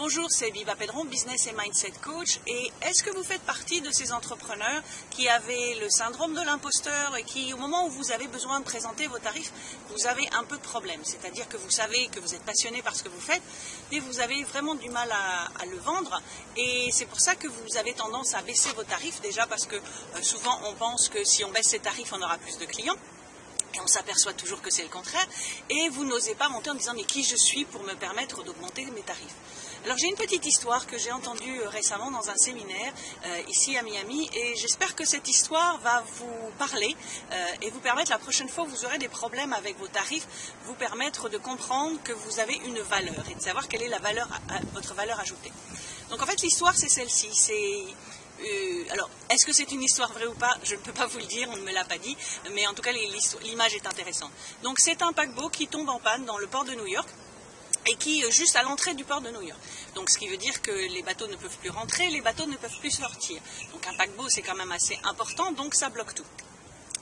Bonjour, c'est Viva Pedron, Business et Mindset Coach. Et est-ce que vous faites partie de ces entrepreneurs qui avaient le syndrome de l'imposteur et qui, au moment où vous avez besoin de présenter vos tarifs, vous avez un peu de problème? C'est-à-dire que vous savez que vous êtes passionné par ce que vous faites, mais vous avez vraiment du mal à le vendre. Et c'est pour ça que vous avez tendance à baisser vos tarifs, déjà parce que souvent on pense que si on baisse ses tarifs, on aura plus de clients. Et on s'aperçoit toujours que c'est le contraire. Et vous n'osez pas monter en disant « mais qui je suis pour me permettre d'augmenter mes tarifs ?» Alors j'ai une petite histoire que j'ai entendue récemment dans un séminaire ici à Miami. Et j'espère que cette histoire va vous parler et vous permettre, la prochaine fois où vous aurez des problèmes avec vos tarifs, vous permettre de comprendre que vous avez une valeur et de savoir quelle est votre valeur ajoutée. Donc en fait l'histoire c'est celle-ci. Alors, est-ce que c'est une histoire vraie ou pas? Je ne peux pas vous le dire, on ne me l'a pas dit, mais en tout cas l'image est intéressante. Donc c'est un paquebot qui tombe en panne dans le port de New York et qui juste à l'entrée du port de New York. Donc ce qui veut dire que les bateaux ne peuvent plus rentrer, les bateaux ne peuvent plus sortir. Donc un paquebot c'est quand même assez important, donc ça bloque tout.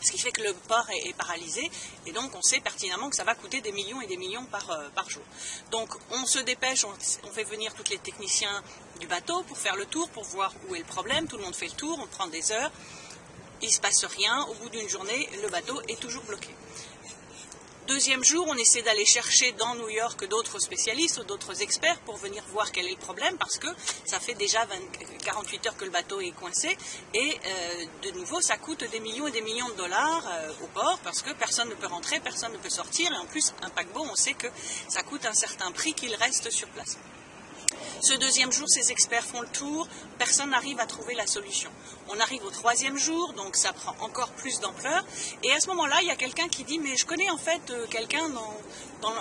Ce qui fait que le port est paralysé et donc on sait pertinemment que ça va coûter des millions et des millions par jour. Donc on se dépêche, on fait venir tous les techniciens du bateau pour faire le tour, pour voir où est le problème. Tout le monde fait le tour, on prend des heures, il ne se passe rien. Au bout d'une journée, le bateau est toujours bloqué. Deuxième jour, on essaie d'aller chercher dans New York d'autres spécialistes ou d'autres experts pour venir voir quel est le problème parce que ça fait déjà 48 heures que le bateau est coincé et de nouveau ça coûte des millions et des millions de dollars au port parce que personne ne peut rentrer, personne ne peut sortir et en plus un paquebot on sait que ça coûte un certain prix qu'il reste sur place. Ce deuxième jour, ces experts font le tour, personne n'arrive à trouver la solution. On arrive au troisième jour, donc ça prend encore plus d'ampleur. Et à ce moment-là, il y a quelqu'un qui dit, mais je connais en fait quelqu'un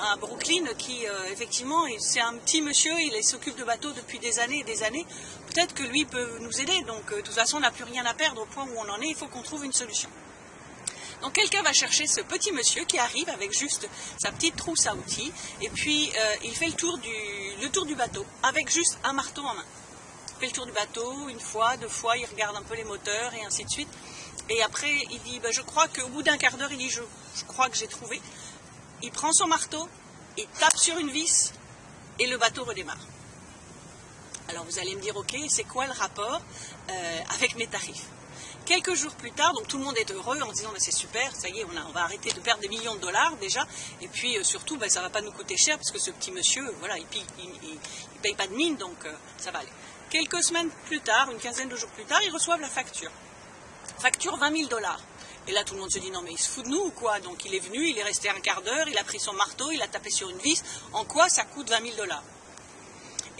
à Brooklyn qui, effectivement, c'est un petit monsieur, il s'occupe de bateaux depuis des années et des années. Peut-être que lui peut nous aider. Donc, de toute façon, on n'a plus rien à perdre au point où on en est, il faut qu'on trouve une solution. Donc quelqu'un va chercher ce petit monsieur qui arrive avec juste sa petite trousse à outils et puis il fait le tour du bateau avec juste un marteau en main. Il fait le tour du bateau une fois, deux fois, il regarde un peu les moteurs et ainsi de suite. Et après il dit je crois qu'au bout d'un quart d'heure il dit je crois que j'ai trouvé. Il prend son marteau, il tape sur une vis et le bateau redémarre. Alors vous allez me dire ok, c'est quoi le rapport avec mes tarifs? Quelques jours plus tard, donc tout le monde est heureux en se disant c'est super, ça y est, on va arrêter de perdre des millions de dollars déjà, et puis surtout ça ne va pas nous coûter cher parce que ce petit monsieur, voilà, il paye pas de mine, donc ça va aller. Quelques semaines plus tard, une quinzaine de jours plus tard, ils reçoivent la facture. Facture 20 000 dollars. Et là tout le monde se dit non mais il se fout de nous ou quoi? Donc il est venu, il est resté un quart d'heure, il a pris son marteau, il a tapé sur une vis, en quoi ça coûte 20 000 dollars?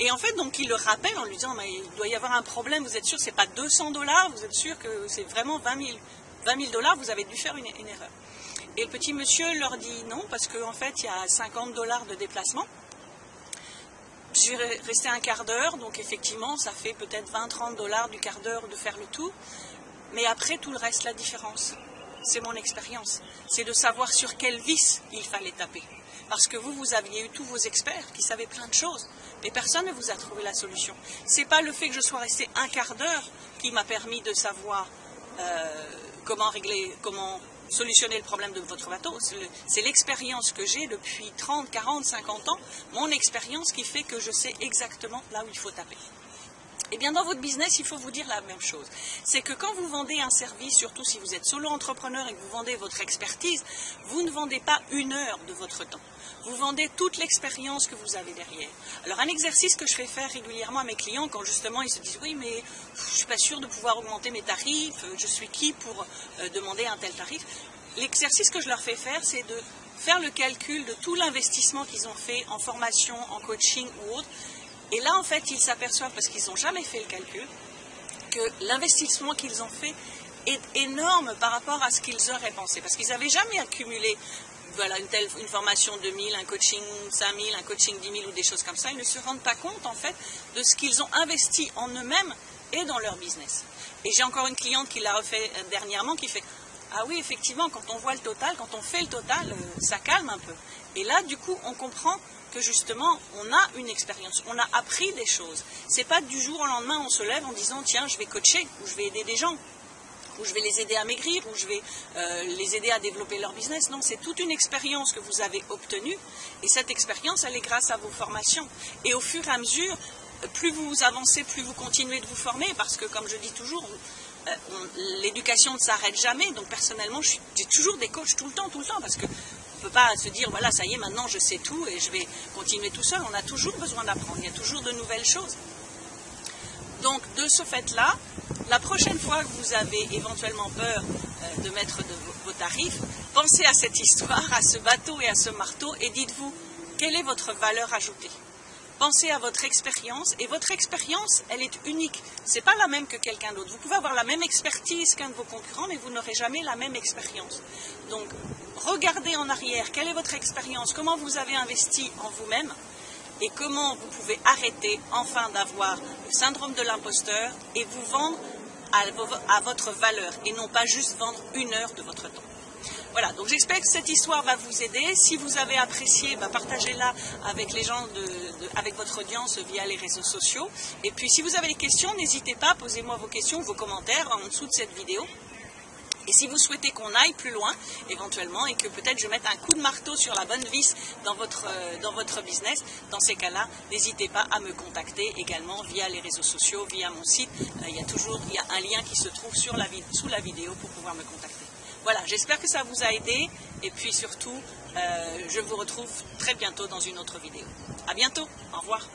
Et en fait, donc, il le rappelle en lui disant, mais il doit y avoir un problème, vous êtes sûr que ce n'est pas 200 dollars, vous êtes sûr que c'est vraiment 20 000 dollars, vous avez dû faire une erreur. Et le petit monsieur leur dit non, parce qu'en fait, il y a 50 dollars de déplacement. J'ai resté un quart d'heure, donc effectivement, ça fait peut-être 20-30 dollars du quart d'heure de faire le tour. Mais après, tout le reste, la différence, c'est mon expérience. C'est de savoir sur quelle vis il fallait taper. Parce que vous aviez eu tous vos experts qui savaient plein de choses, mais personne ne vous a trouvé la solution. Ce n'est pas le fait que je sois resté un quart d'heure qui m'a permis de savoir comment solutionner le problème de votre bateau. C'est l'expérience que j'ai depuis 30, 40, 50 ans, mon expérience qui fait que je sais exactement là où il faut taper. Eh bien, dans votre business, il faut vous dire la même chose. C'est que quand vous vendez un service, surtout si vous êtes solo-entrepreneur et que vous vendez votre expertise, vous ne vendez pas une heure de votre temps. Vous vendez toute l'expérience que vous avez derrière. Alors, un exercice que je fais faire régulièrement à mes clients, quand justement ils se disent « oui, mais je ne suis pas sûr de pouvoir augmenter mes tarifs, je suis qui pour demander un tel tarif ?» L'exercice que je leur fais faire, c'est de faire le calcul de tout l'investissement qu'ils ont fait en formation, en coaching ou autre. Et là, en fait, ils s'aperçoivent, parce qu'ils n'ont jamais fait le calcul, que l'investissement qu'ils ont fait est énorme par rapport à ce qu'ils auraient pensé. Parce qu'ils n'avaient jamais accumulé voilà, une formation de 1000, un coaching 5000, un coaching 10 000 ou des choses comme ça. Ils ne se rendent pas compte, en fait, de ce qu'ils ont investi en eux-mêmes et dans leur business. Et j'ai encore une cliente qui l'a refait dernièrement, qui fait « Ah oui, effectivement, quand on voit le total, quand on fait le total, ça calme un peu. » Et là, du coup, on comprend que justement, on a une expérience, on a appris des choses. C'est pas du jour au lendemain, on se lève en disant, tiens, je vais coacher, ou je vais aider des gens, ou je vais les aider à maigrir, ou je vais les aider à développer leur business. Non, c'est toute une expérience que vous avez obtenue, et cette expérience, elle est grâce à vos formations. Et au fur et à mesure, plus vous avancez, plus vous continuez de vous former, parce que comme je dis toujours, l'éducation ne s'arrête jamais. Donc personnellement, j'ai toujours des coachs tout le temps, parce que on ne peut pas se dire, voilà, ça y est, maintenant je sais tout et je vais continuer tout seul. On a toujours besoin d'apprendre, il y a toujours de nouvelles choses. Donc de ce fait-là, la prochaine fois que vous avez éventuellement peur de mettre vos tarifs, pensez à cette histoire, à ce bateau et à ce marteau, et dites-vous, quelle est votre valeur ajoutée? Pensez à votre expérience, et votre expérience, elle est unique. Ce n'est pas la même que quelqu'un d'autre. Vous pouvez avoir la même expertise qu'un de vos concurrents, mais vous n'aurez jamais la même expérience. Donc, regardez en arrière, quelle est votre expérience, comment vous avez investi en vous-même, et comment vous pouvez arrêter enfin d'avoir le syndrome de l'imposteur et vous vendre à votre valeur, et non pas juste vendre 1 heure de votre temps. Voilà, donc j'espère que cette histoire va vous aider. Si vous avez apprécié, partagez-la avec les gens, avec votre audience via les réseaux sociaux. Et puis si vous avez des questions, n'hésitez pas, posez-moi vos questions, vos commentaires en dessous de cette vidéo. Et si vous souhaitez qu'on aille plus loin, éventuellement, et que peut-être je mette un coup de marteau sur la bonne vis dans votre business, dans ces cas-là, n'hésitez pas à me contacter également via les réseaux sociaux, via mon site. Il y a un lien qui se trouve sous la vidéo pour pouvoir me contacter. Voilà, j'espère que ça vous a aidé, et puis surtout, je vous retrouve très bientôt dans une autre vidéo. À bientôt, au revoir.